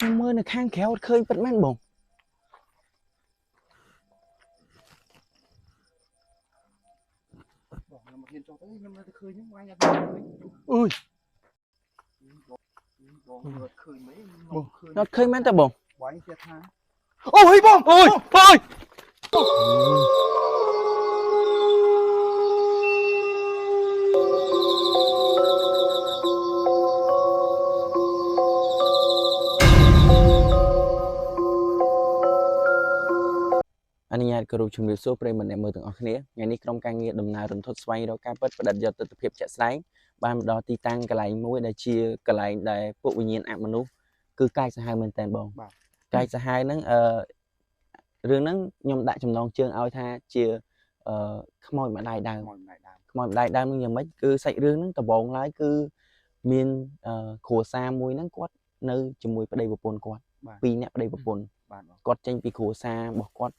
nhưng mơ này khang khéo khơi bật men bổng ui nó khơi men ta bổng ôi bông ôi ôi anh nhạt cơ hội chung số pre mình em mơ từng ở khné ngày nay trong càng nghe đầm nào đầm thốt xoay đó cá bớt và đặt giờ từ hiệp chạy sái ban đó ti tăng cái lại mũi để chia cái lại để bộ nhiên ảm mình luôn cứ cai sẽ hai mình tàn bông cai sẽ hai nó rương nó nhom đại trong non chương ao tha chia mồi mà đại đào mồi đại đào nhưng mấy cứ sậy rương nó tập bồn lái cứ miên khổ xa mũi nó quát nơi chùm mũi ở đây một bồn quát pi nè ở đây một bồn quát tranh pi khổ xa bỏ quát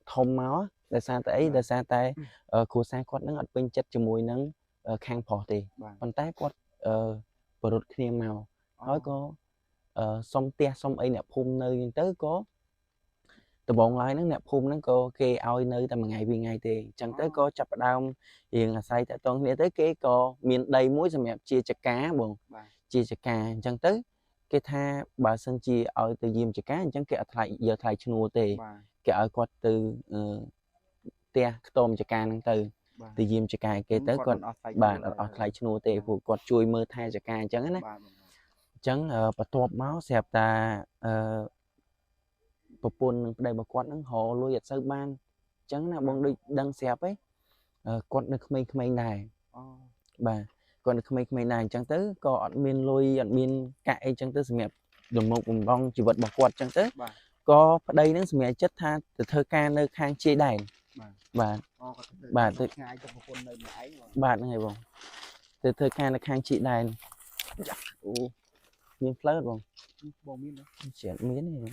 thông máu để sao tới để sao tay khổ xa quát nó ở bên chất chùm mũi nó khang phò thì còn tay quát bờ rụt kia màu nói có sông tia sông ấy nè phun nơi nhưng tới có từ bọn lại nó nẹp phun nó có kê ao nơi ta mà ngày vì ngày thì chẳng tới có chập đau hiện là say tại toàn để tới cái co miền đầy muối rồi mẹp chia chả cá buồn chia chả cá chẳng tới cái tha bà sân chia ở từ diêm chả cá chẳng kẹt lại giờ thay chua tề kẹt ở quạt từ tia tôm chả cá năng từ diêm chả cá cái tới còn bà ở lại chua tề phụ quạt chui mơ thay chả cá chẳng á chẳng bà tọp máu xẹp ta bộ pun đây mà quạt nó hồ lui giật sơ ban chẳng là bọn đi đăng xẹp ấy quạt nó không này bà còn được không này chẳng tới có ở miền lui ở miền cãi chẳng tới mẹ dùng một vùng bông chỉ vật bỏ quạt chẳng tới có ở đây nó mẹ chất tha từ thơ ca nơi khang chia đài bà từ bà này bông từ thơ ca nơi khang chị đài miền phớt bông chuyện miến này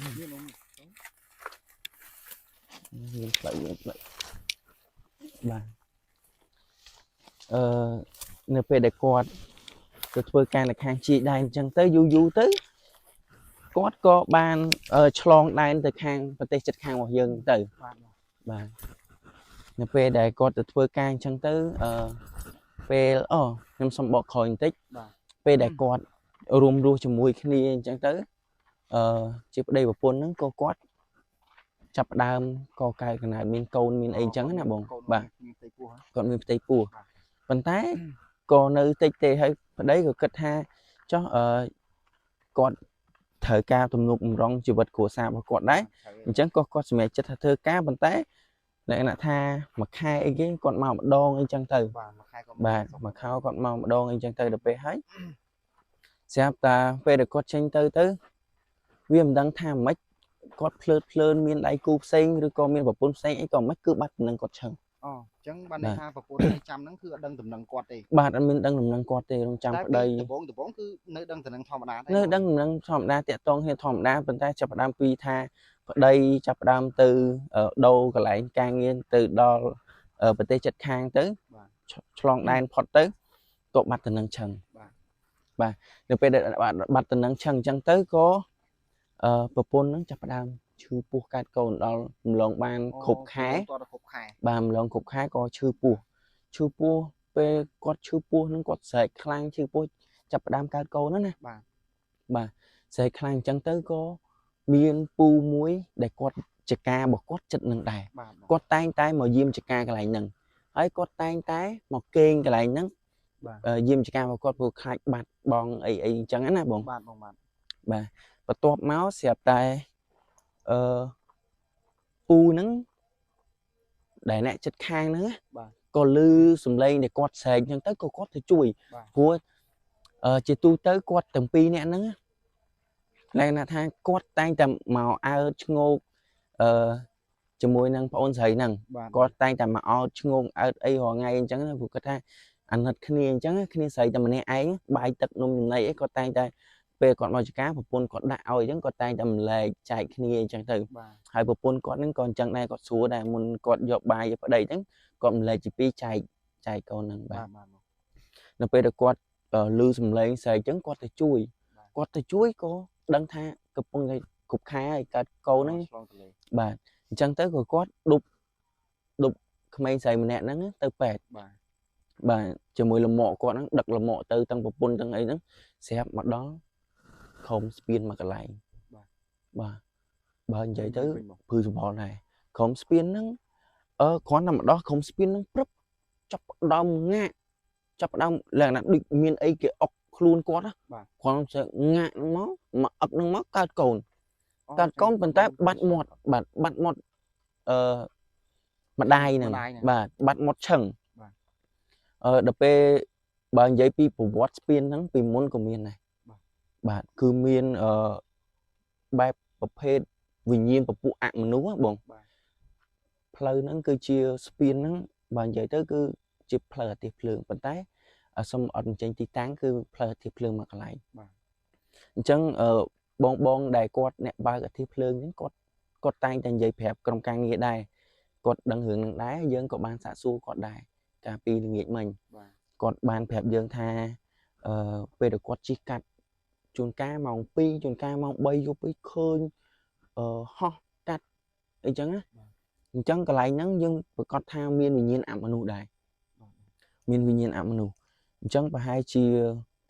miền phớt bà nửa về để quạt từ phơi can là khang chị đài chẳng tới du tới quát có ban chlong đài từ khang và tây chật khang một dân từ bà nửa về để quạt từ phơi can chẳng tới về năm xong bỏ khỏi tích về để quạt rùm ru cho mùi khi chẳng tới chỉ đây một phun nó có quát chập đam có cái này miền câu miền ấy trắng nè bọn bà còn miền tây pua vận tái còn nơi tây tây hay đấy rồi cất ha cho còn thời cao tụm nục rong chịu vật của sao và còn đấy chẳng có mẹ chất thơ cá vận tái lại là tha mà khai cái con màu đo anh chẳng từ bà mà khao con màu đo anh chẳng từ được về hết xem ta về được con tranh tư tứ viêm đang tham mấy con phơn miền đại cục xanh rồi con miền bọc bún xanh ấy còn mấy cứ bắt nâng con chẳng chẳng ban này ha và bún trăm nó cứ đăng tầm nâng quạt đi bạn ăn miếng đăng tầm nâng quạt thì trong trăm ở đây từ bốn cứ nơi đăng tầm nâng thòm đá nơi đăng nâng thòm đá tiệt tông hay thòm đá bên tay chập đam pi tha ở đây chập đam từ ở đâu cái lại càng nghiên từ đó ở bên tây chật khang tới chlong đan phật tới cột mặt từ nâng trần và được về bạn bắt từ nâng trần chẳng tới có bậc pôn nó chập đam chư pu cát cầu đó lòng ban khục khái bàn lòng khục khái có chư pu về có chư pu nó có sợi khang chư pu chập đam cát cầu nữa nè bà sợi khang chẳng tới có miên pu muối để quạt chả ca một quạt chất nâng đài quạt tay mà diêm chả ca cái lại nâng ấy quạt tay mà kênh cái lại nâng diêm chả ca một quạt vừa khai bạt bong ấy chẳng án nè bọn bà và toát máu xẹp tay pu nắng để lại chất khang nữa còn lư sùng lên để quạt sền chẳng tới cô quạt thì chui của chỉ tu tới quạt từng pi nè nữa này là thang quạt tay tầm màu ao ngô cho mùi năng phun sấy năng quạt tay tầm màu ngô ở đây họ ngay chẳng là vụ cái anh thật khi chẳng khi sấy tầm này ấy bài tập nôm này có tay tay về còn nói cá một pôn còn đạo chẳng có tay tầm lệ chạy khi chẳng từ hai bộ pôn còn còn chẳng này có số này muốn còn dọc bài ở đây chẳng còn lệ chỉ pi chạy còn năng bà nó về được quạt lưu sầm lên xài trứng quạt thì chui có ដឹងថាកំពុងតែគ្រប់ខែហើយកើតកូនហ្នឹង ឆ្លងទន្លេ បាទអញ្ចឹងទៅក៏គាត់ដប់ក្មេងស្រីម្នាក់ហ្នឹងទៅពេទ្យ បាទ បាទជាមួយលម៉កគាត់ហ្នឹងដឹកលម៉កទៅទាំងប្រពន្ធទាំងអីហ្នឹងស្រាប់មកដល់ខំស្ពានមកកន្លែងបាទបើនិយាយទៅភឺសម្បល់ដែរខំស្ពានហ្នឹងគ្រាន់តែមកដល់ខំស្ពានហ្នឹងព្រឹបចាប់ផ្ដើមងាកចាប់ផ្ដើមលក្ខណៈដូចមានអីគេអុកខ្លួនគាត់ណាគ្រាន់តែងាកហ្នឹងមកអឹកហ្នឹងមកកើតកូនប៉ុន្តែបាត់មាត់បាទបាត់មាត់ម្ដាយហ្នឹងបាទបាត់មាត់ឆឹងដល់ពេលបើនិយាយពីប្រវត្តិស្ពានហ្នឹងពីមុនក៏មានដែរបាទគឺមានបែបប្រភេទវិញ្ញាណពពួកអមនុស្សបងផ្លូវហ្នឹងគឺជាស្ពានហ្នឹងបើនិយាយទៅគឺជាផ្លូវអាទិភ្លើងប៉ុន្តែសុំអត់បញ្ចេញទីតាំងគឺផ្លូវអាទិភ្លើងមកកន្លែងបាទអញ្ចឹងបងដែលគាត់អ្នកបើកអាទិភ្លើងហ្នឹងគាត់តែងតែនិយាយប្រាប់ក្រុមការងារដែរគាត់ដឹងរឿងហ្នឹងដែរយើងក៏បានសាកសួរគាត់ដែរកាលពីល្ងាចមិញគាត់បានប្រាប់យើងថាពេលដែលគាត់ជិះកាត់ជួនកាលម៉ោង2ជួនកាលម៉ោង3យប់ឃើញហោះកាត់អីចឹងណាអញ្ចឹងកន្លែងហ្នឹងយើងប្រកាសថាមានវិញ្ញាណអមនុស្សដែរមានវិញ្ញាណអមនុស្សអញ្ចឹងប្រហែលជា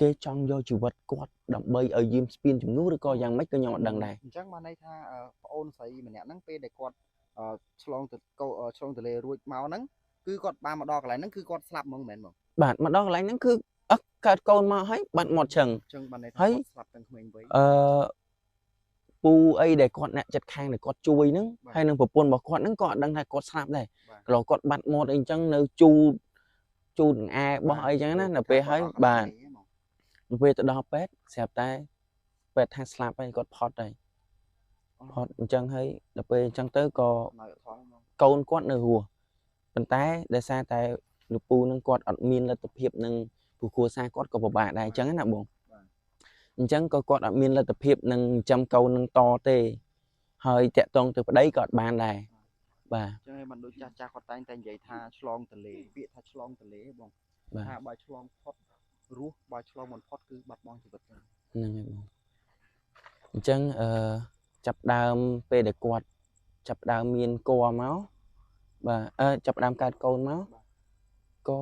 គេចង់យកជីវិតគាត់ដើម្បីឲ្យយាមស្ពានជំនួសឬក៏យ៉ាងម៉េចក៏ខ្ញុំអត់ដឹងដែរអញ្ចឹងបានន័យថាប្អូនស្រីម្នាក់ហ្នឹងពេលដែលគាត់ឆ្លងទន្លេរួចមកហ្នឹងគឺគាត់បានមកដល់កន្លែងហ្នឹងគឺគាត់ស្លាប់ហ្មងមែនបងបាទមកដល់កន្លែងហ្នឹងគឺកើតកូនមកហើយបាត់មាត់ឆឹងអញ្ចឹងបានន័យថាគាត់ស្លាប់ទាំងក្មេងវ័យពូអីដែលគាត់អ្នកចិត្តខាងដែលគាត់ជួយហ្នឹងហើយនឹងប្រពន្ធរបស់គាត់ហ្នឹងក៏អត់ដឹងថាគាត់ស្លាប់ដែរក្រគាត់បាត់មាត់អីអញ្ចឹងនៅជូតអែបោះអីចឹងណានៅពេលហើយបាទពេលទៅដល់ពេទ្យស្រាប់តែពេទ្យថាស្លាប់ហើយគាត់ផុតហើយផុតអញ្ចឹងហើយដល់ពេលអញ្ចឹងទៅក៏កូនគាត់នៅរស់ប៉ុន្តែដោយសារតែលោកពូនឹងគាត់អត់មានលទ្ធភាពនឹងព្រោះគ្រួសារគាត់ក៏ពិបាកដែរអញ្ចឹងណាបងអញ្ចឹងក៏គាត់អត់មានលទ្ធភាពនឹងចិញ្ចឹមកូននឹងតទេហើយតាក់ទងទៅប្តីក៏អត់បានដែរបាទអញ្ចឹងមិនដូចចាស់គាត់តែងតែនិយាយថាឆ្លងទន្លេពាក្យថាឆ្លងទន្លេបងថាបើឆ្លងផុតរស់បើឆ្លងមិនផុតគឺបាត់បង់ជីវិតហ្នឹងហើយបងអញ្ចឹងចាប់ដើមពេលដែលគាត់ចាប់ដើមមានគួរមកបាទចាប់ដើមកើតកូនមកក៏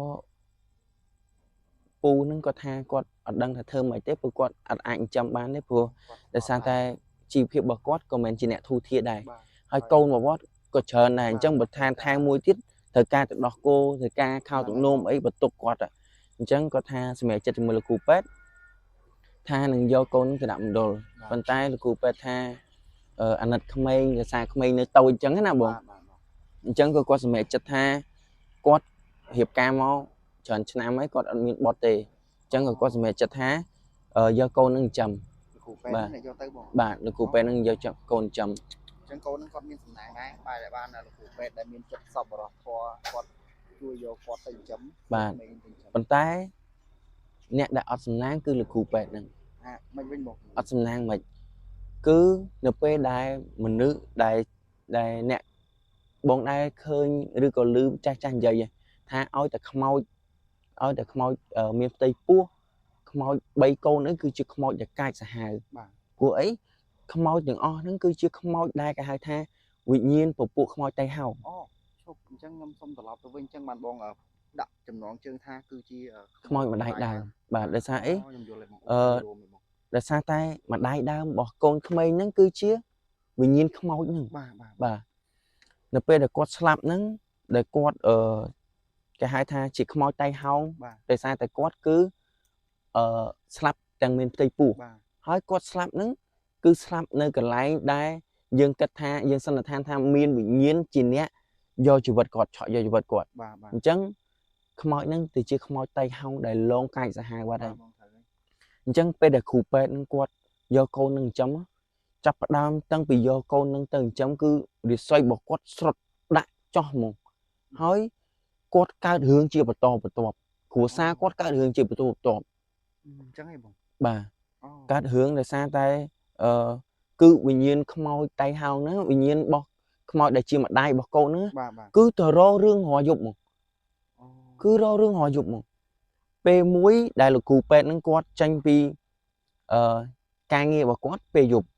ពូនឹងគាត់ថាគាត់អត់ដឹងថាធ្វើម៉េចទេព្រោះគាត់អត់អាចចិញ្ចឹមបានទេព្រោះដោយសារតែជីវភាពរបស់គាត់ក៏មិនជាអ្នកធូរធារដែរហើយកូនរបស់គាត់ក៏ច្រើនដែរអញ្ចឹងបើថែមមួយទៀតត្រូវការទៅដោះគោត្រូវការខោទំនោមអីបន្ទុកគាត់អញ្ចឹងគាត់ថាសម្រាប់ចិត្តជាមួយលោកគ្រូពេទ្យថានឹងយកកូនទៅដាក់មណ្ឌលប៉ុន្តែលោកគ្រូពេទ្យថាអាណិតក្មេងរសារក្មេងនៅតូចអញ្ចឹងណាបងអញ្ចឹងក៏គាត់សម្រេចចិត្តថាគាត់រៀបការមកច្រើនឆ្នាំហើយគាត់អត់មានបត់ទេអញ្ចឹងក៏គាត់សម្រេចចិត្តថាយកកូននឹងចិញ្ចឹមលោកគ្រូពេទ្យនឹងយកទៅបងបាទលោកគ្រូពេទ្យនឹងយកកូនចិញ្ចឹមអញ្ចឹងកូននឹងគាត់មានសំណាងដែរបែរបានលោកគ្រូពេទ្យដែលមានចិត្តសប្បុរសធម៌គាត់ជួយយកគាត់ទៅចិញ្ចឹមបាទប៉ុន្តែអ្នកដែលអត់សំណាងគឺលោកគ្រូពេទ្យហ្នឹងមិនវិញបងអត់សំណាងមិនគឺនៅពេលដែលមនុស្សដែលអ្នកបងដែលឃើញឬក៏ឮចាស់និយាយថាឲ្យតែខ្មោចមានផ្ទៃពោះខ្មោច3កូនហ្នឹងគឺជាខ្មោចដែលកាចសាហាវបាទព្រោះអីខ្មោចទាំងអស់ហ្នឹងគឺជាខ្មោចដែលគេហៅថាវិញ្ញាណពពួកខ្មោចតៃហោឈប់អញ្ចឹងខ្ញុំសុំត្រឡប់ទៅវិញអញ្ចឹងបានបងដាក់ចំណងជើងថាគឺជាខ្មោចម្ដាយដើមបាទដោយសារអីដោយសារតែម្ដាយដើមរបស់កូនក្មេងហ្នឹងគឺជាវិញ្ញាណខ្មោចហ្នឹងបាទនៅពេលដែលគាត់ស្លាប់ហ្នឹងដែលគាត់គេហៅថាជាខ្មោចតៃហោងដោយសារតែគាត់គឺស្លាប់ទាំងមានផ្ទៃពោះហើយគាត់ស្លាប់ហ្នឹងគឺស្លាប់នៅកន្លែងដែលយើងគិតថាយើងសន្និដ្ឋានថាមានវិញ្ញាណជាអ្នកយកជីវិតគាត់ឆក់យកជីវិតគាត់អញ្ចឹងខ្មោចហ្នឹងទៅជាខ្មោចតៃហោងដែលលងកាយសាហាវបាត់ហើយអញ្ចឹងពេលដែលគ្រូពេទ្យនឹងគាត់យកកូននឹងចិញ្ចឹមចាប់ផ្ដើមតាំងពីយកកូននឹងទៅចិញ្ចឹមគឺរាសីរបស់គាត់ស្រុតដាក់ចោះហ្មងហើយគាត់កើតរឿងជាបន្តបន្ទាប់គ្រួសារគាត់កើតរឿងជាបន្តបន្ទាប់អញ្ចឹងហីបងបាទកើតរឿងដោយសារតែគឺវិញ្ញាណខ្មោចតៃហោងហ្នឹងវិញ្ញាណរបស់ខ្មោចដែលជាម្ដាយរបស់កូនហ្នឹងគឺទៅរករឿងរយប់មកគឺរករឿងរយប់មកពេលមួយដែលលោកគ្រូពេទ្យហ្នឹងគាត់ចេញពី ការងាររបស់គាត់ពេលយប់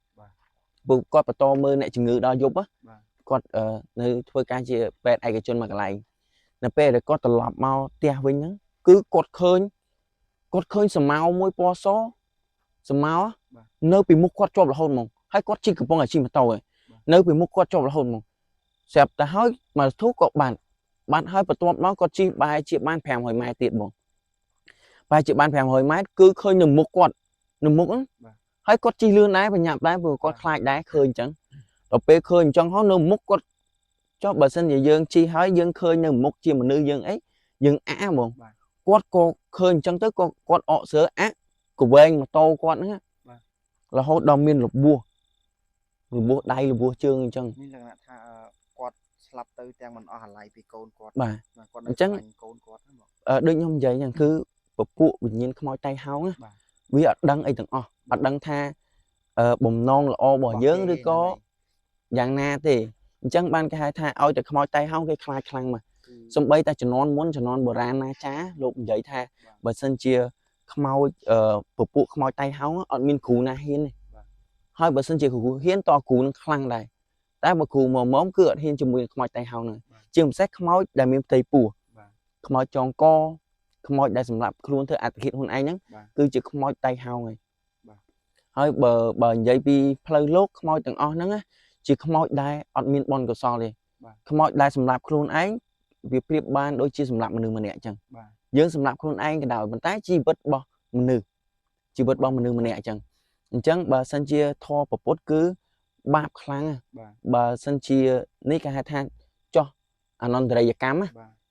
ពួកគាត់បន្តមើលអ្នកជំងឺដល់យប់គាត់នៅធ្វើការជាពេទ្យឯកជនមួយកន្លែងនៅពេលដែលគាត់ត្រឡប់មកផ្ទះវិញហ្នឹងគឺគាត់ឃើញសម្មៅមួយពណ៌សសម្មៅនៅពីមុខគាត់ជាប់រហូតមកហើយគាត់ជិះកំពុងតែជិះម៉ូតូឯងនៅពីមុខគាត់ជាប់រហូតមកស្រាប់តែហើយមកធូក៏បានហើយបន្ទាប់មកគាត់ជិះបែរជាបាន500ម៉ែត្រទៀតបងបែរជាបាន500ម៉ែត្រគឺឃើញនៅមុខគាត់នៅមុខហ្នឹងហើយគាត់ជិះលឿនដែរបញ្ញាប់ដែរព្រោះគាត់ខ្លាចដែរឃើញអញ្ចឹងដល់ពេលឃើញអញ្ចឹងហើយនៅមុខគាត់ចុះបើសិនជាយើងជិះហើយយើងឃើញនៅមុខជាមនុស្សយើងអីយើងអាក់បងគាត់ក៏ឃើញអញ្ចឹងទៅក៏គាត់អកស្រើអាក់ក៏វែងម៉ូតូគាត់ហ្នឹងរហូតដល់មានរបួសដៃរបួសជើងអញ្ចឹងមានលក្ខណៈថាគាត់ស្លាប់ទៅទាំងមិនអស់អាល័យពីកូនគាត់បាទគាត់អញ្ចឹងកូនគាត់ហ្នឹងដូចខ្ញុំនិយាយអញ្ចឹងគឺពពួកវិញ្ញាណខ្មោចតៃហោងវាអត់ដឹងអីទាំងអស់អត់ដឹងថាបំណងល្អរបស់យើងឬក៏យ៉ាងណាទេអញ្ចឹងបានគេហៅថាឲ្យតែខ្មោចតៃហោងគេខ្លាចខ្លាំងមកសំបីតែជំនាន់មុនជំនាន់បុរាណណាចាលោកនិយាយថាបើសិនជាខ្មោចពពួកខ្មោចតៃហោងអត់មានគ្រូណាហ៊ានទេហើយបើសិនជាគ្រូហ៊ានតគ្រូនឹងខ្លាំងដែរតែបើគ្រូមកគឺអត់ហ៊ានជាមួយខ្មោចតៃហោងហ្នឹងជាពិសេសខ្មោចដែលមានផ្ទៃពោះខ្មោចចងកខ្មោចដែលសម្រាប់ខ្លួនធ្វើអត្តឃាតខ្លួនឯងហ្នឹងគឺជាខ្មោចតៃហោងហើយបើនិយាយពីផ្លូវលោកខ្មោចទាំងអស់ហ្នឹងជាខ្មោចដែលអត់មានបុណ្យកុសលទេខ្មោចដែលសម្រាប់ខ្លួនឯងវាប្រៀបបានដូចជាសម្រាប់មនុស្សម្នាក់អញ្ចឹងយើងសម្រាប់ខ្លួនឯងក៏ដោយប៉ុន្តែជីវិតរបស់មនុស្សម្នាក់អញ្ចឹងបើសិនជាធម៌ពុទ្ធគឺបាបខ្លាំងបើសិនជានេះគេហៅថាចោះអនន្តរិយកម្ម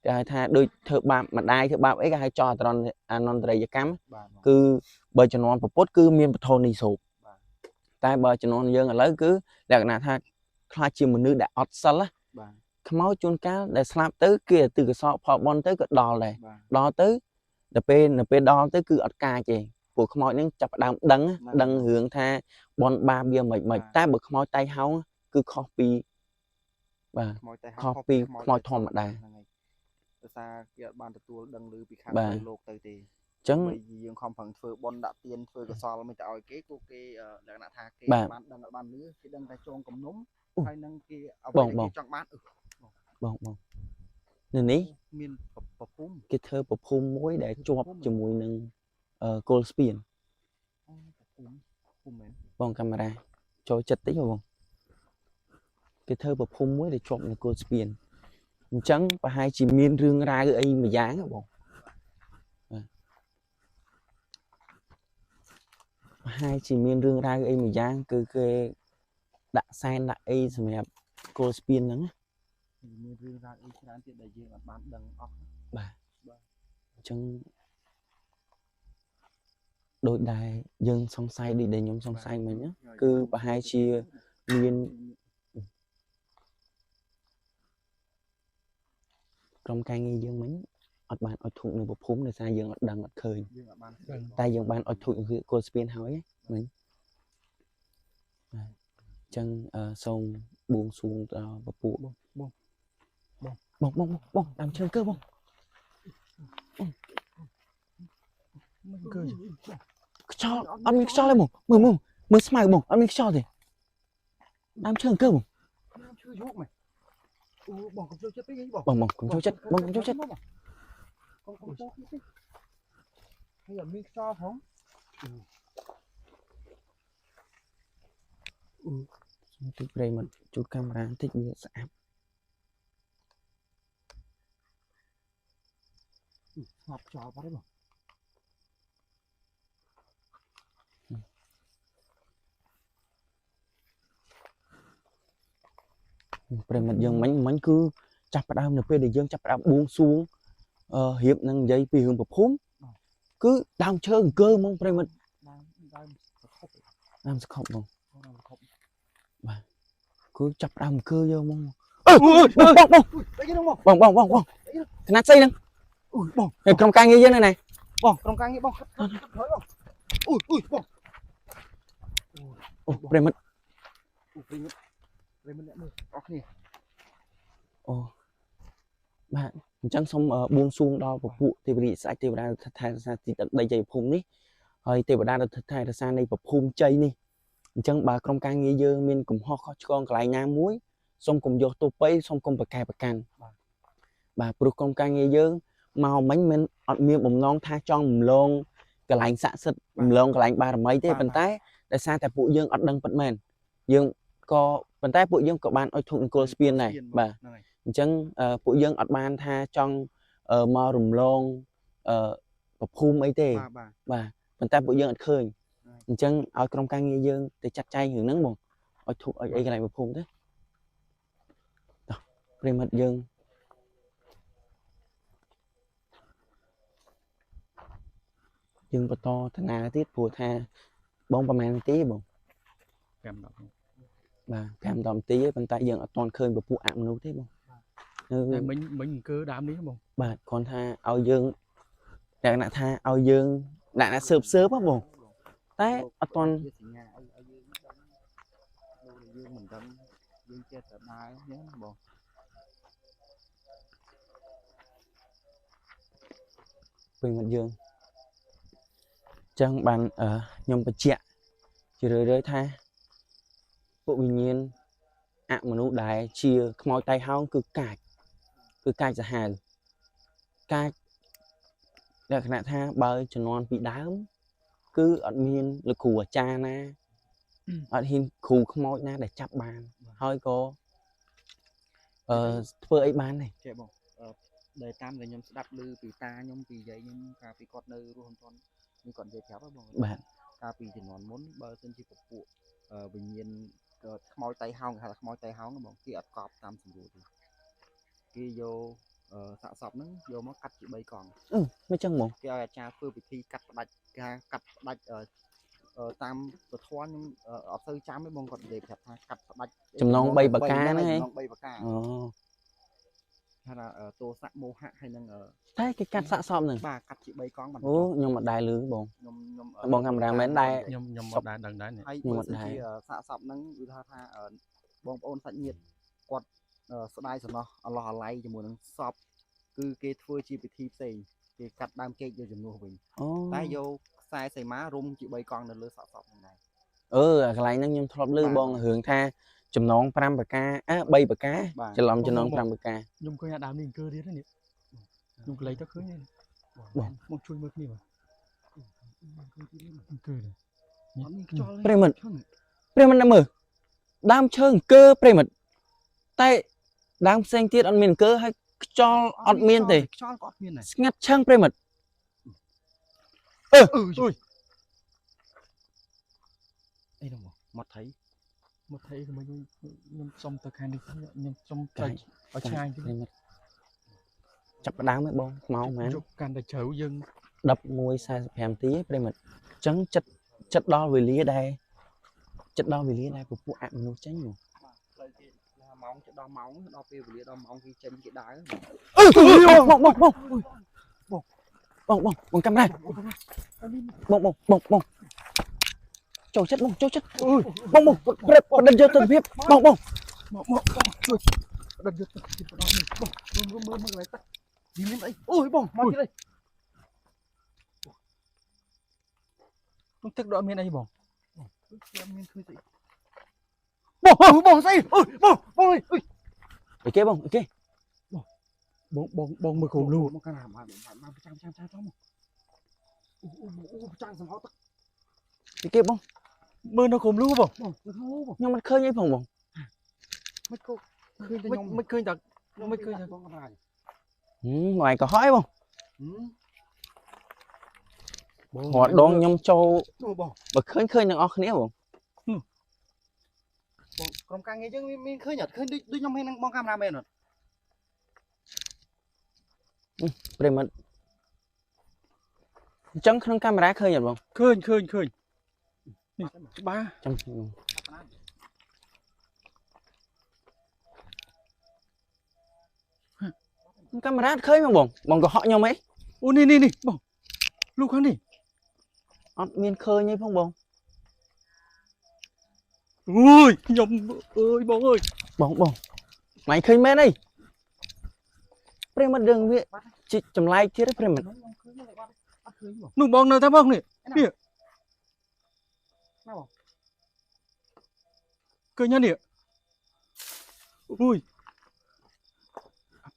គេហៅថាដូចធ្វើបាបម្ដាយធ្វើបាបអីគេហៅចោះអនន្តរិយកម្មគឺបើជំនាន់ពុទ្ធគឺមានពធនីសោបតែបើជំនាន់យើងឥឡូវគឺលក្ខណៈថាខ្លាចជាមនុស្សដែលអត់សិលខ្មោចជួនកាលដែលស្លាប់ទៅគេទិកសោផលបនទៅក៏ដល់ដែរដល់ទៅដល់ពេលដល់ទៅគឺអត់កាចទេពួកខ្មោចហ្នឹងចាប់ផ្ដើមដឹងរឿងថាបនបាបវាមិនតែបើខ្មោចតៃហោងគឺខុសពីបាទខុសពីខ្មោចធម្មតាដោយសារគេអត់បានទទួលដឹងឮពីខាងលោកទៅទេអញ្ចឹងយើងខំប្រឹងធ្វើបនដាក់ទៀនធ្វើកសលមិនទៅឲ្យគេគូគេលក្ខណៈថាគេបានដឹងអត់បានលឺគេដឹងតែចងគំនុំហើយនឹងគេអ្វីគេចង់បានបងនៅនេះមានប្រភពគេធ្វើប្រភពមួយដែលជាប់ជាមួយនឹងគល់ស្ពានបងកាមេរ៉ាចូលចិត្តតិចបងគេធ្វើប្រភពមួយដែលជាប់នឹងគល់ស្ពានអញ្ចឹងប្រហែលជាមានរឿងរ៉ាវអីមួយយ៉ាងបងប្រហែលជាមានរឿងរ៉ាវអីមួយយ៉ាងគឺគេដាក់សែនដាក់អីសម្រាប់គល់ស្ពានហ្នឹងមានរឿងរ៉ាវអីច្រើនទៀតដែលយើងអត់បានដឹងអស់បាទអញ្ចឹងដូចដែលយើងសង្ស័យដូចដែលខ្ញុំសង្ស័យមិញគឺប្រហែលជាមានក្រុមការងារយើងមិញអត់បានអុជធូបនៅប្រភពដោយសារយើងអត់ដឹងអត់ឃើញតែយើងបានអុជធូបគល់ស្ពានហើយមិញអញ្ចឹងសូមបួងសួងដល់ពពួកបងតាមជើងកើបងខ្យល់អត់មានខ្យល់ទេបងមើលស្មៅបងអត់មានខ្យល់ទេតាមជើងកើបងឈឺយក់មែនអូបងកុំចូលចិត្តពេកបងកុំចូលចិត្តបងកុំចូលចិត្តកុំចូលចិត្តពេកហើយអត់មានខ្យល់ផងសុំតិចប្រេងមកជួតកាមេរ៉ាបន្តិចវាស្អាប់ស្ងាត់ខ្យល់បាត់ទេបងប្រិមិត្តយើងមិញគឺចាប់ផ្ដើមនៅពេលដែលយើងចាប់ផ្ដើមបួងសួងរៀបនឹងនិយាយពីរឿងប្រភពគឺដើមឈើអង្គើហ្មងប្រិមិត្តដើមសខប់បងបាទគឺចាប់ផ្ដើមអង្គើយកហ្មងបងថ្នាក់ស្អីហ្នឹងបងក្រុមការងារយើងហ្នឹងណាបងក្រុមការងារបងអូប្រិមិត្តអ្នកមើលអស់គ្នាអូបាទអញ្ចឹងសូមបួងសួងដល់ពពួកទេវរាជស្ដេចទេវតាថែរក្សាទីទឹកដីជ័យភូមិនេះ ហើយទេវតាទៅថែរក្សានៃប្រភូមិជ័យនេះអញ្ចឹងបើក្រុមការងារយើងមានកំហុសខុសឆ្គងកន្លែងណាមួយសូមកុំយកទោសបីសូមកុំប្រកែកប្រកាន់បាទព្រោះក្រុមការងារយើងមកមិញមិនអត់មានបំណងថាចង់រំលងកន្លែងស័ក្តិសិទ្ធិរំលងកន្លែងបារមីទេប៉ុន្តែដោយសារតែពួកយើងអត់ដឹងពិតមែនយើងក៏ប៉ុន្តែពួកយើងក៏បានអុជធូបនគរស្ពានដែរបាទអញ្ចឹងពួកយើងអត់បានថាចង់មករំលងប្រភូមិអីទេបាទប៉ុន្តែពួកយើងអត់ឃើញអញ្ចឹងឲ្យក្រុមការងារយើងទៅចាត់ចែងរឿងហ្នឹងមកអុជធូបអុជអីកន្លែងប្រភូមិទៅប្រិមិត្តយើងបន្តដំណើរទៀតព្រោះថាបងប្រហែលនាទីបង5-10បាទ5-10នាទីប៉ុន្តែយើងអត់ទាន់ឃើញពពួកអមនុស្សទេបងតែមិញអង្គើដើមនេះបងបាទគ្រាន់ថាឲ្យយើងលក្ខណៈថាឲ្យយើងដាក់អ្នកស៊ើបហ្នឹងបងតែអត់ទាន់សញ្ញាឲ្យយើងដឹងយើងមិនដឹងយើងចេះតែដើរហ្នឹងបងពេលមកយើងចឹងបានខ្ញុំបញ្ជាក់ជារឿយៗថាពួកវិញ្ញាណអមនុស្សដែលជាខ្មោចតៃហោងគឺកាចសាហាវកាចលក្ខណៈថាបើជំនាន់ពីដើមគឺអត់មានលោកគ្រូអាចារ្យណាអត់ហ៊ានគ្រូខ្មោចណាដែលចាប់បានហើយក៏ធ្វើអីបានដែរចេះបងដែលតាមដែលខ្ញុំស្ដាប់ឮពីតាខ្ញុំពីយាយខ្ញុំកាលពីគាត់នៅរស់មិនទាន់នេះគាត់និយាយប្រាប់ហ៎បងបាទកាលពីជំនាន់មុនបើសិនជាពពួកវិញ្ញាណខ្មោចតៃហោងគេហៅថាខ្មោចតៃហោងបងគេអត់កប់តាមសម្រួលទេគេយកសាកសពហ្នឹងយកមកកាត់ជា3កង់មិនចឹងហ្មងគេឲ្យអាចារ្យធ្វើពិធីកាត់ផ្ដាច់ការកាត់ផ្ដាច់តាមពធខ្ញុំអត់សូវចាំទេបងគាត់និយាយប្រាប់ថាកាត់ផ្ដាច់ចំណង3ប្រការហ្នឹងឯងចំណង3ប្រការអូថាទោសៈមោហៈហើយនឹងតែគេកាត់សាកសពហ្នឹងបាទកាត់ជា3កង់បាទអូខ្ញុំអត់ដែរឮបងខ្ញុំបងកាមេរ៉ាមែនដែរខ្ញុំអត់ដែរដឹងដែរហើយខ្ញុំអត់ដែរសាកសពហ្នឹងគឺថាបងប្អូនសាច់ញាតិគាត់ស្ដាយសំណោះអឡោះអាឡៃជាមួយនឹងសពគឺគេធ្វើជាពិធីផ្សេងគេកាត់ដើមកេកយកជំនួសវិញតែយកខ្សែសីមារុំជា3កង់នៅលើសាកសពហ្នឹងដែរអាកន្លែងហ្នឹងខ្ញុំធ្លាប់ឮបងរឿងថាចំណង5ប្រការ3ប្រការច្រឡំចំណង5ប្រការខ្ញុំឃើញអាដើមនេះអង្គើរៀននេះខ្ញុំកន្លែងទៅឃើញបងមកជួយមើលគ្នាអង្គើអត់មានខ្យល់ប្រិមិត្តមើលដើមឈើអង្គើប្រិមិត្តតែដើមផ្សេងទៀតអត់មានអង្គើហើយខ្យល់អត់មានទេខ្យល់ក៏អត់មានដែរស្ងាត់ឈឹងប្រិមិត្តអុយអីនោះមកថៃខ្ញុំសុំទៅខាងនេះខ្ញុំសុំទៅឲ្យឆ្ងាយប្រិមិត្តចាប់ដើមឯងបងខ្មៅមែនយកកាន់តែជ្រៅយើង11:45នាទីប្រិមិត្តអញ្ចឹងចិត្តដល់វេលាដែរពពួកអមនុស្សចេញមកផ្លូវគេម៉ោងចិត្តដល់ម៉ោងដល់ពេលវេលាដល់ម៉ោងគេចេញគេដើរបងកាមេរ៉ាបងចូលចិត្តបងប្រឌិតយកទស្សនភាពបងជួយប្រឌិតយកទស្សនភាពដល់នេះបងមើលកន្លែងទឹកមានអីអូយបងមកទៀតអីក្នុងទឹកដកមានអីបងខ្ញុំមានឃើញស្អីបងស្អីអូយបងអីអីគេបងអីគេបងមើលក្រុមលូមកកាលណាបានចាំមកអូចាំសំហោទឹកអីគេបងមើលនៅក្រុមលូបងខ្ញុំមិនឃើញអីផងបងមិនឃើញតែខ្ញុំមិនឃើញតែបងកាមេរ៉ាមកឯងក៏ហើយបងរាល់ដងខ្ញុំចូលបងបើឃើញទាំងអស់គ្នាបងក្រុមការងារយើងមានឃើញអត់ឃើញដូចខ្ញុំហ្នឹងបងកាមេរ៉ាមែនអត់ប្រិមិត្តអញ្ចឹងក្នុងកាមេរ៉ាឃើញអត់បងឃើញនេះច្បាស់ចាំកាមេរ៉ាឃើញបងកុហកខ្ញុំអីអូនេះបងលោកខាងនេះអត់មានឃើញអីផងបងអូយខ្ញុំអើយបងអើយបងមិនឃើញមែនអីប្រិមិត្តរឿងវាចម្លែកទៀតប្រិមិត្តនោះបងនៅថាបងនេះ nào không Cơ nhân nè. Ui.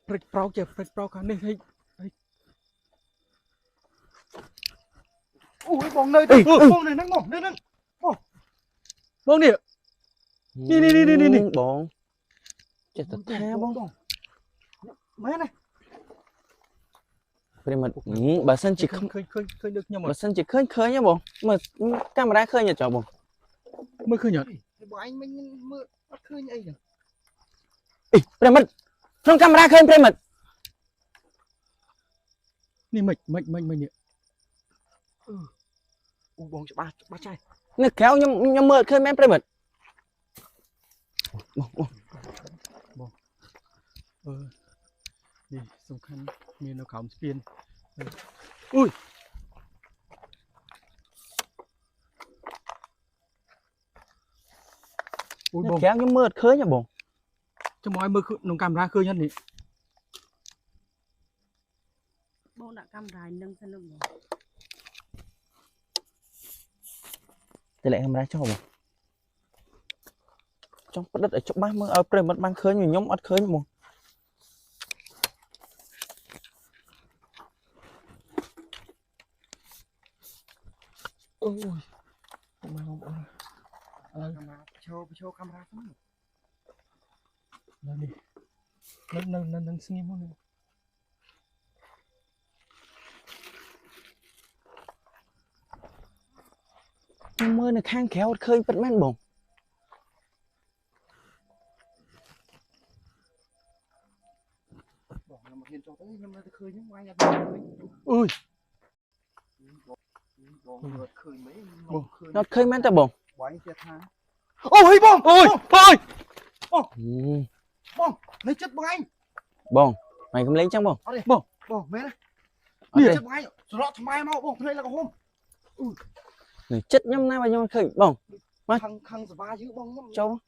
Prek prao cả nên hay. ui bong nơi bong này nắng bong nơi nắng Bông nè. Đi. Bọn chết thật tha bọn mấy này Bây mà bà sân chỉ không Khơi được nhưng mà bà sân chỉ khơi nhá bọn mà camera khơi nhá cho bọn mới khơi nhật. bọn anh mình mưa bắt khơi như ấy nhỉ ê bây mà không camera khơi bây mà Nè mày nè. bong cho ba trai nó kéo nhưng mưa khơi mấy bây mà Đi sông khăn miền nó khóm spiên. Ui. Ui nó bông. kéo nhưng mưa khơi nhá bọn Cho mọi mưa nông camera khơi nhân nè. Bông đã cam rài nâng thân nâng rồi. thì lại camera cho bọn trong đất ở chỗ ba mưa ở bây mà ban khơi nhiều nhóm ăn khơi bọn Ôi. Không bỏ. camera show camera xong Lên đi. Nâng xin im luôn. mưa này khang kéo khơi bật men bọn bong là một hiện cho tới nhưng mà khơi những ngoài nhà Ui. bong khơi mấy nó khơi men ta bọn bọn anh thiệt ha Ôi bông. Ôi. bong lấy chất bọn anh bọn mày không lấy chăng bọn bong mấy này Nè. chất bọn anh rồi lọt mai mau bong đây là cái hôm người chết nhâm nay bao nhiêu khơi bọn khăng ba giữ bong nhâm cho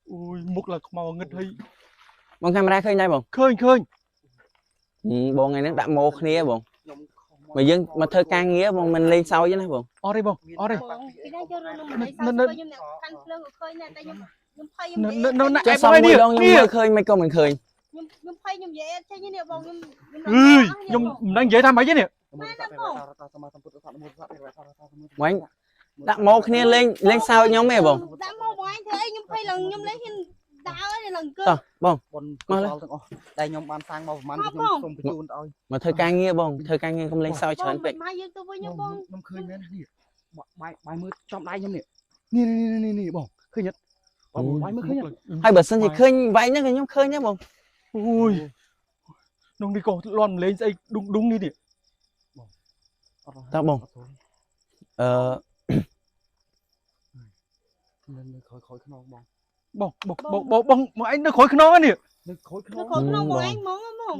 Ui mục là màu nghịch hay. bọn camera khơi đây bọn Khơi. bọn này nó đã mô kia bọn mà dân mà thơ ca nghĩa bọn mình lên sau với nó bọn Ở đây bông. Cái này cho nó mà lấy Nó- sao nó- coi như là khăn lưng của khơi này tay nhung phay Nó cho em xong ơi đi. mưa đâu nhưng mưa khơi mấy con mình khơi nhung phay nhung dễ thế như này bông Nhưng đang dễ tham mấy chứ nè. Mấy đã mô kia lên sau nhóm mẹ bọn đã mau bọn anh thế nhung phay lần nhung lấy hình đá này lần cơ bọn đây nhóm ban sang màu man xong bị chun ơi mà thơ ca nghĩa bọn thơ ca nghĩa không lên sau chớn vậy mai dương tôi với nhung bông nhóm khơi mấy này bài mới trong đây nhóm nè nè bông khơi nhật bài mới khơi nhật hai bữa sân thì khơi vậy nhá cái nhóm khơi nhá bọn Ui. Nông đi cổ loan lên dây đúng đi nè. tao bọn nên khơi khơi cái non bông Bông mà anh nó khối nó nè. khối nó khổ không bọn anh món không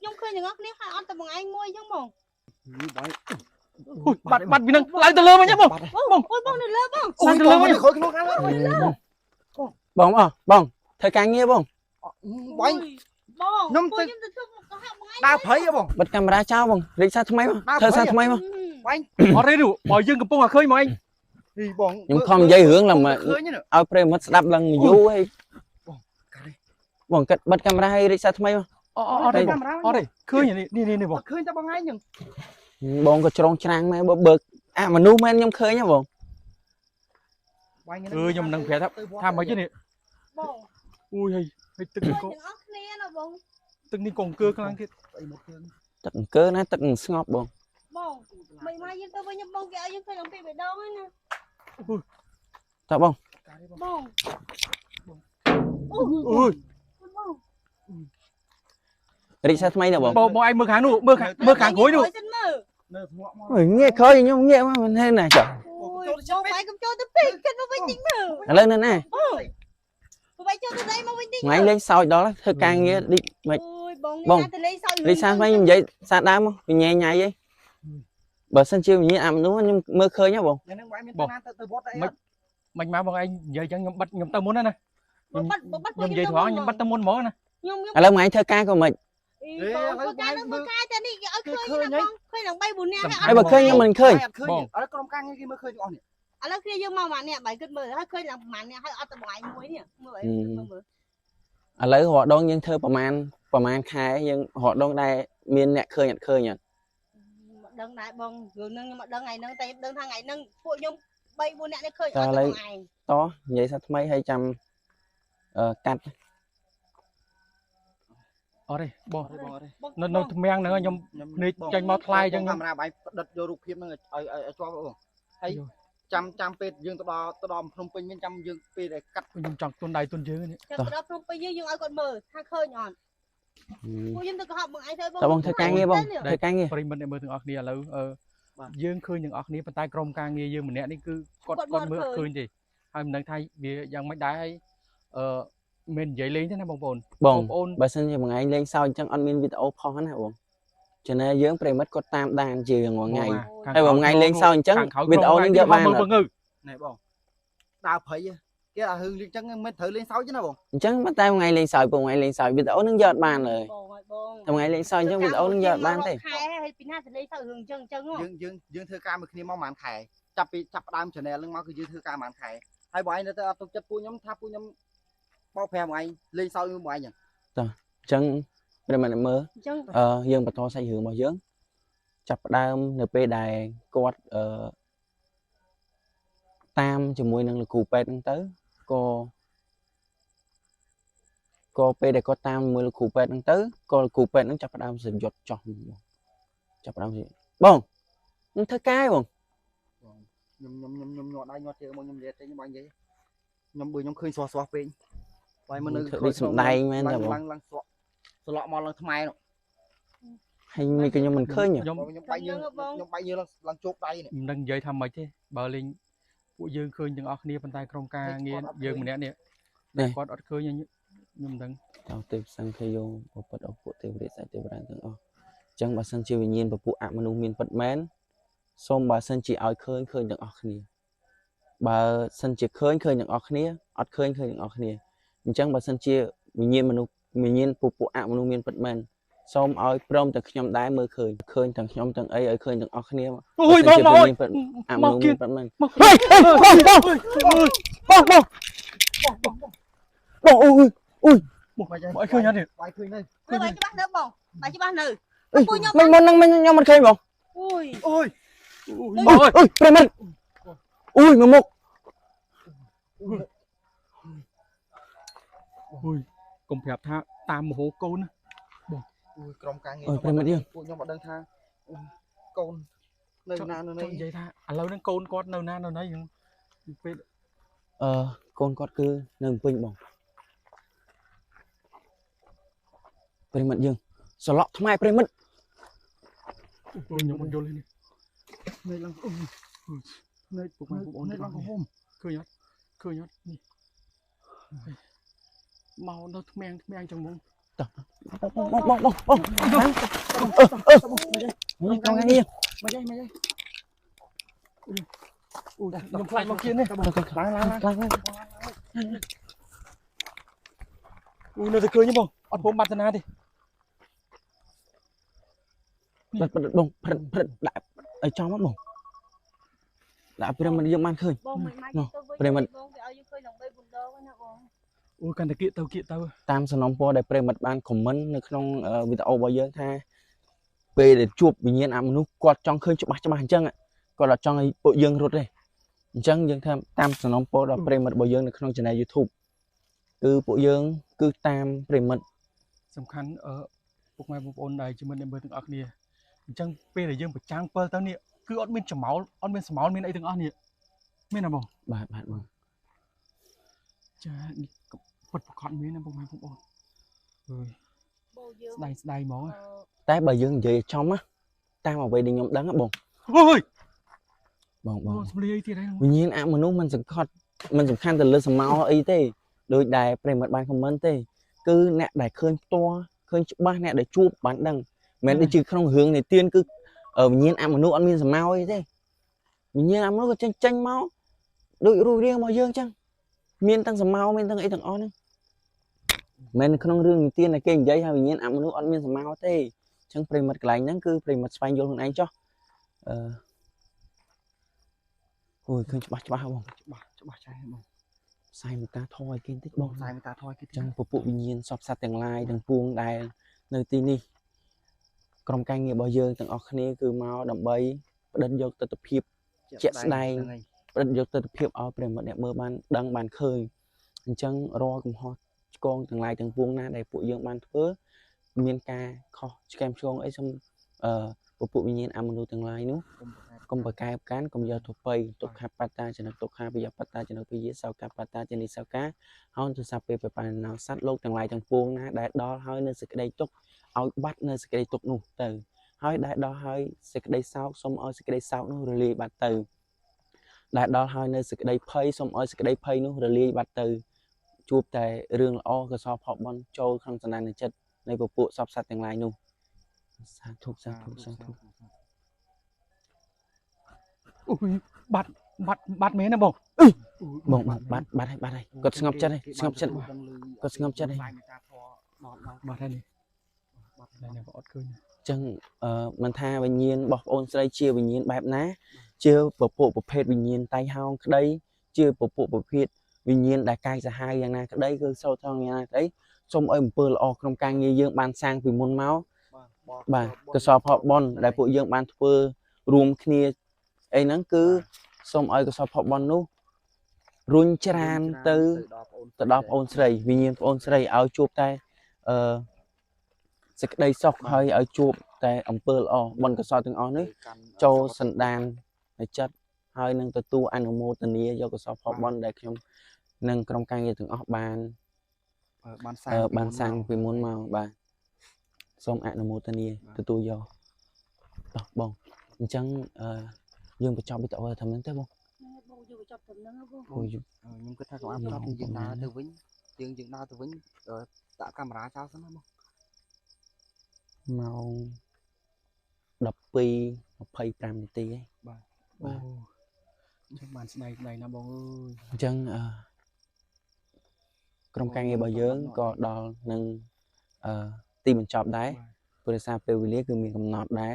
nhung khơi những ngóc nếp hai on tập bọn anh mua chứ bông Ui bắt vì năng lại từ lơ mà nhá bông. ôi bông này lớn bông Sang từ lơ mà nhá. khối cái non bọn thơ ca nghĩa bọn bông bông Nhung tôi tự- nhung từ có học bọn anh đau thấy bông bật camera trao bọn rít sao thay mà thơ sao thay mà Ở đây đủ bò dương cầm bông à khơi mà anh. thì bông nhưng không dây hướng là mà khơi như nữa ao pre mất đập lần vô hay bọn cất bật camera hay rít sao thay mà Ở đây khơi nhỉ đi bông. khơi cho bông anh nhưng bọn có tròn trang mà bực mà nu men nhóm khơi nhá bọn Nhưng mà năng khỏe tham mấy chứ nè. bông Ui hay từng khơi có những ngóc nếp nó bông từng đi còn cơ khăn kia. tận cơ nó tận ngọc bọn bông mày mai dương tôi với nhung bông kẹo dương khơi lòng bị đâu ấy nè tao bọn bông Ui bông rít sao thay nè bọn bò anh mưa kháng đủ mưa kháng khối đủ. nghe khơi nhưng nghe mà mình thế này trời ôi bông phải cũng cho tôi pin cái nó với chính nữa lên nè phải cho tôi đây mà với chính ngay lên sau đó là thơ ca nghĩa đi mày ôi bông Bông. đi lấy sau đi sao mấy như vậy sao đám không vì nhẹ nhảy vậy bờ sân chiêu như đúng không nhưng mưa khơi nhá bọn Mạnh má bọn anh giờ chẳng nhầm tao muốn đây này. bắt Nhầm dây thoáng nhầm bắt tao muốn mỏ này. à lâu ngày thơ ca của mình bông ca nó mưa ca cho đi khơi như bông khơi lòng bay bùn nè ai bờ khơi nhưng mình khơi ở đây con căng cái mưa khơi ngon ឥឡូវគ្នាយើងមកម៉ាននេះបាយគិតមើលហើយឃើញឡើងម៉ាននេះហើយអត់តែបងឯងមួយនេះមើលអីមើល ឥឡូវរកដងយើងធ្វើប្រមាណខែយើងរកដងដែរមានអ្នកឃើញអត់ឃើញអត់ ដឹងដែរបងរឿងហ្នឹងខ្ញុំអត់ដឹងថ្ងៃហ្នឹងតែដឹងថាថ្ងៃហ្នឹងពួកខ្ញុំ3 4នាក់នេះឃើញអត់តែបងឯង តនិយាយថាថ្មីហើយចាំកាត់ អត់ទេបង បងអត់ទេ នៅថ្មៀងហ្នឹងខ្ញុំនេះចេញមកថ្លៃអញ្ចឹង កាមេរ៉ាបាយផ្ដិតយករូបភាពហ្នឹងឲ្យជាប់បងហើយចាំពេលយើងទៅដល់ភ្នំពេញវិញចាំយើងពេលដែលកាត់ ខ្ញុំចង់ទុនដៃទុនយើងនេះ ចាំទៅដល់ភ្នំពេញយើងឲ្យគាត់មើលថាឃើញអត់ពួកខ្ញុំទៅកុហកបងឯងទៅបង តើបងធ្វើការងារបងធ្វើការងារ ប្រិមិត្តអ្នកមើលទាំងអស់គ្នាឥឡូវយើងឃើញទាំងអស់គ្នាប៉ុន្តែក្រុមការងារយើងម្នាក់នេះគឺគាត់មើលឃើញទេហើយមិនដឹងថាវាយ៉ាងម៉េចដែរហើយមិននិយាយលេងទេណាបងប្អូន បងប្អូនបើសិនជាមួយថ្ងៃលេងសើចអញ្ចឹងអត់មានវីដេអូផុសណាបងចំណាយើងប្រិមិត្តគាត់តាមដានជាងមួយថ្ងៃហើយមួយថ្ងៃលេងសើចអញ្ចឹងវីដេអូនេះយកបាន មើលងើ ណែបងដើរព្រៃគេអារឿងលេងអញ្ចឹងមិនត្រូវលេងសើចទេណាបង អញ្ចឹងតែមួយថ្ងៃលេងសើចពួកថ្ងៃលេងសើចវីដេអូនឹងយកអត់បានเลย បងហើយបង តែមួយថ្ងៃលេងសើចអញ្ចឹងវីដេអូនឹងយកអត់បានទេ ខែហើយពីណាទៅលេងទៅរឿងអញ្ចឹងយើងធ្វើការមួយគ្នាមកប្រហែលខែចាប់ដើម channel ហ្នឹងមកគឺយើងធ្វើការប្រហែលខែហើយបងឯងនៅទៅអត់ទុកចិត្តពួកខ្ញុំថាពួកខ្ញុំបោក5ថ្ងៃលេងសើចមួយបងឯង អញ្ចឹងប្រិមិត្តមើល អញ្ចឹង យើងបន្តសាច់រឿងរបស់យើងចាប់ផ្ដើមនៅពេលដែលគាត់តាមជាមួយនឹងលោកគ្រូពេទ្យហ្នឹងទៅក៏ពេលដែលគាត់តាមមួយលោកគ្រូពេទ្យហ្នឹងទៅក៏លោកគ្រូពេទ្យហ្នឹងចាប់ផ្ដើមសញ្ញុតចោះចាប់ផ្ដើមបងនឹងធ្វើការបង ខ្ញុំញាត់ដៃញាត់ជើងមកខ្ញុំនិយាយទៅខ្ញុំបាញ់និយាយខ្ញុំបើខ្ញុំឃើញស្រស់ពេកបាយមកនៅ ធ្វើដូចសំដែងមែនទេបង ឡើងស្រក់ស្លក់មកឡើងថ្មនោះ ហើយមិនខ្ញុំមិនឃើញ ខ្ញុំបាយយើងឡើងជោគដៃនេះ មិនដឹងនិយាយថាម៉េចទេបើលេងពួកយើងឃើញទាំងអស់គ្នាប៉ុន្តែក្រុមការងារយើងម្នាក់នេះគាត់អត់ឃើញខ្ញុំមិនដឹង តោះទេពសង្ឃយោពុទ្ធអពុទ្ធទេវរាជទេវរាជទាំងអស់អញ្ចឹងបើសិនជាវិញ្ញាណពពួកអមនុស្សមានពិតមែនសូមបើសិនជាឲ្យឃើញទាំងអស់គ្នាបើសិនជាឃើញទាំងអស់គ្នាអត់ឃើញទាំងអស់គ្នាអញ្ចឹងបើសិនជាវិញ្ញាណមនុស្សវិញ្ញាណពពួកអមនុស្សមានពិតមែនសូមឲ្យព្រមតែខ្ញុំដែរមើលឃើញទាំងខ្ញុំទាំងអីឲ្យឃើញទាំងអស់គ្នា អូយបងមកអមនុស្សមានពិតមែន មក ហេបងអូយ មកឲ្យឃើញអត់ទេ បាយឃើញទៅ មើលបាយច្បាស់នៅបងបាយច្បាស់នៅ ពួកខ្ញុំមិនមុនហ្នឹងខ្ញុំមិនឃើញបង អូយ អូយ អូយប្រិមិត្តអូយមកមុខ អូយកុំប្រាប់ថាតាមមហោកូនណា អូយក្រុមការងារ អូយប្រិមិត្តយើង ពួកខ្ញុំអត់ដឹងថាកូននៅណានៅ ច នេះ ង់និយាយថាឥឡូវហ្នឹងកូនគាត់នៅណានៅណីហ្នឹងពេល កូនគាត់គឺនៅពេញបងប្រិមិត្តយើងសឡក់ថ្មប្រិមិត្ត ខ្ញុំមិនយល់ទេនេះ នៅឡើងអូយ នៅពុកម៉ែបងប្អូន នៅឡើងកំហុំ ឃើញអត់នេះមកនៅថ្មៀងចឹងហ្មង បងក្រុមការងារ មកយាយ អូយខ្ញុំខ្លាចមកគៀននេះ ឡើង អូយនៅតែឃើញទេបងអត់ព្រមបាត់តាណាទេ បងព្រឹត្តដាក់ឲ្យចំមកបងដាក់ប្រិមិត្តយើងបានឃើញ បងមិនមកទៅវិញបងគេឲ្យយើងឃើញដល់3 4ដងណាបង អូយកាន់តែគៀកទៅ តាមសំណុំពរដែលប្រិមិត្តបានខមមិននៅក្នុងវីដេអូរបស់យើងថាពេលដែលជួបវិញ្ញាណអមនុស្សគាត់ចង់ឃើញច្បាស់អញ្ចឹងគាត់អត់ចង់ឲ្យពួកយើងរត់ទេអញ្ចឹងយើងថាតាមសំណុំពរដល់ប្រិមិត្តរបស់យើងនៅក្នុង channel YouTube គឺពួកយើងគឺតាមប្រិមិត្ត សំខាន់ពុកម៉ែបងប្អូនដែលជាមិត្តអ្នកមើលទាំងអស់គ្នាអញ្ចឹងពេលដែលយើងប្រចាំង7ទៅនេះគឺអត់មានច្មោលអត់មានស្មោលមានអីទាំងអស់នេះមានណាបង បាទបង ចានេះពិតប្រកបមានណាពុកម៉ែបងប្អូនអើយ បងយើង ស្ដាយហ្មង តែបើយើងនិយាយចំណាតាមអ្វីដែលខ្ញុំដឹងបង អូយ បង សំលីអីទៀតហើយ វិញ្ញាណអមនុស្សមិនសំខាន់ទៅលើសមោអីទេដោយដែលប្រិមិត្តបានខមមិនទេគឺអ្នកដែលឃើញផ្ទាល់ឃើញច្បាស់អ្នកដែលជួបបានដឹងមិនដូចជាក្នុងរឿងនៃទៀនគឺវិញ្ញាណអមនុស្សអត់មានសមោអីទេវិញ្ញាណអមនុស្សក៏ចេញមកដូចរូបរាងរបស់យើងអញ្ចឹងមានទាំងសមោមានទាំងអីទាំងអស់ហ្នឹងមិនក្នុងរឿងនៃទៀនដែលគេនិយាយថាវិញ្ញាណអមនុស្សអត់មានសមោទេអញ្ចឹងប្រិមិត្តកន្លែងហ្នឹងគឺប្រិមិត្តស្វែងយល់ខ្លួនឯងចុះ ôi khơiច្បាស់បង ច្បាស់ចាស់បង ផ្សាយមេត្តាធម៌ឲ្យគេបន្តិចបង ផ្សាយមេត្តាធម៌គេ ចឹងពពួកវិញ្ញាណសពសត្វទាំងឡាយទាំងពួងដែលនៅទីនេះក្រុមការងាររបស់យើងទាំងអស់គ្នាគឺមកដើម្បីផ្ដិតយកទស្សនវិជ្ជាជាក់ស្ដែងផ្ដិតយកទស្សនវិជ្ជាឲ្យប្រិមត្តអ្នកមើលបានដឹងបានឃើញអញ្ចឹងរាល់កំហុសឆ្គងទាំងឡាយទាំងពួងណាដែលពួកយើងបានធ្វើមានការខុសឆ្គែមឆ្គងអីសូមពពួកវិញ្ញាណអមនុស្សទាំងឡាយនោះកុំប្រកែបកាន់កុំយកទៅបីទុក្ខបត្តាចនិទុក្ខាវិយបត្តាចនិវិយេសោកបត្តាចនិសោកាហោទសពេបបានណោសត្វលោកទាំងឡាយទាំងពួងណាដែលដល់ហើយនៅសេចក្តីទុក្ខឲ្យបាត់នៅសេចក្តីទុក្ខនោះទៅហើយដែលដល់ហើយសេចក្តីសោកសូមឲ្យសេចក្តីសោកនោះរលាយបាត់ទៅដែលដល់ហើយនៅសេចក្តីភ័យសូមឲ្យសេចក្តីភ័យនោះរលាយបាត់ទៅជួបតែរឿងល្អកុសលផលបុណ្យចូលក្នុងសន្តានចិត្តនៃពពួកសពសត្វទាំងឡាយនោះសាធុសាធុសាធុ អូយបាត់មែនណាបង បងបាត់ហើយគាត់ស្ងប់ចិត្តហើយស្ងប់ចិត្តគាត់ស្ងប់ចិត្តហើយ បាត់ហើយនេះនេះបងអត់ឃើញ ចឹងមិនថាវិញ្ញាណរបស់បងអូនស្រីជាវិញ្ញាណបែបណាជាពពួកប្រភេទវិញ្ញាណតៃហោងក្តីជាពពួកប្រភេទវិញ្ញាណដែលកាយសាហាវយ៉ាងណាក្តីគឺសោតថងយ៉ាងណាក្តីសូមឲ្យអំពើល្អក្នុងការងារយើងបានសាងពីមុនមកបាទកុសលផលបុណ្យដែលពួកយើងបានធ្វើរួមគ្នាអីហ្នឹងគឺសូមឲ្យកុសលផលបុណ្យនោះរុញច្រានទៅដល់បងអូនស្រីវិញ្ញាណបងអូនស្រីឲ្យជួបតែសេចក្តីសុខហើយឲ្យជួបតែអំពើល្អបុណ្យកុសលទាំងអស់នេះចូលសន្តានในចិត្តហើយនឹងទទួលអនុមោទនាយកកុសលផលបុណ្យដែលខ្ញុំនិងក្រុមការងារទាំងអស់បានសាងពីមុនមកបាទសូមអនុមោទនាទទួលយកតោះបងអញ្ចឹងយើងបញ្ចប់វីដេអូតែហ្នឹងទេបង បងយកបញ្ចប់ត្រឹមហ្នឹងបង ខ្ញុំគិតថាកុំឲ្យបញ្ចប់យើងដើរទៅវិញយើងដើរទៅវិញដាក់កាមេរ៉ាចោលសិនណាបង ម៉ោង 12:25 នាទីហើយបាទ ចឹងបានស្ដីណាបងអើយ អញ្ចឹងក្រុមការងាររបស់យើងក៏ដល់នឹងទីបញ្ចប់ដែរព្រោះសារពេលវេលាគឺមានកំណត់ដែរ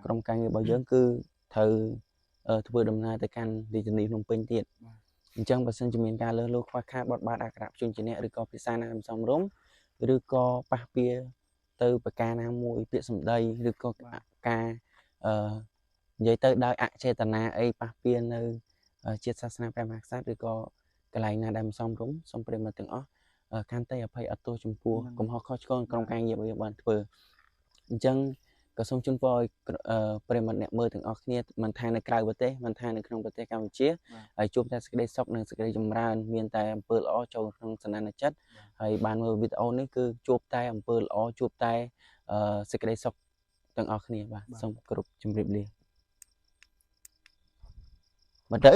ក្រុមការងាររបស់យើងគឺត្រូវធ្វើដំណើរទៅកាន់រាជធានីភ្នំពេញទៀតអញ្ចឹងបើសិនជាមានការលើសលួសខ្វះខាតបត់បែនអក្ខរជនជាអ្នកឬក៏ភាសាណាមិនសមរម្យឬក៏ប៉ះពាល់ទៅប្រការណាមួយពាក្យសម្ដីឬក៏ការនិយាយទៅដោយអចេតនាអីប៉ះពាល់នៅជាតិសាសនាព្រះមហាក្សត្រឬក៏កន្លែងណាដែលមិនសមរម្យសូមប្រិយមិត្តទាំងអស់កាន់តែអភ័យអត់ទោសចំពោះកំហុសខុសឆ្គងក្រុមការងាររបស់យើងបានធ្វើអញ្ចឹងក៏សូមជូនពរឲ្យប្រិយមិត្តអ្នកមើលទាំងអស់គ្នាមិនថានៅក្រៅប្រទេសមិនថានៅក្នុងប្រទេសកម្ពុជាហើយជួបតែសេចក្តីសុខនិងសេចក្តីចម្រើនមានតែអំពើល្អចូលក្នុងសន្តានចិត្តហើយបានមើលវីដេអូនេះគឺជួបតែអំពើល្អជួបតែសេចក្តីសុខទាំងអស់គ្នាបាទសូមគោរពជម្រាបលា មកទៅ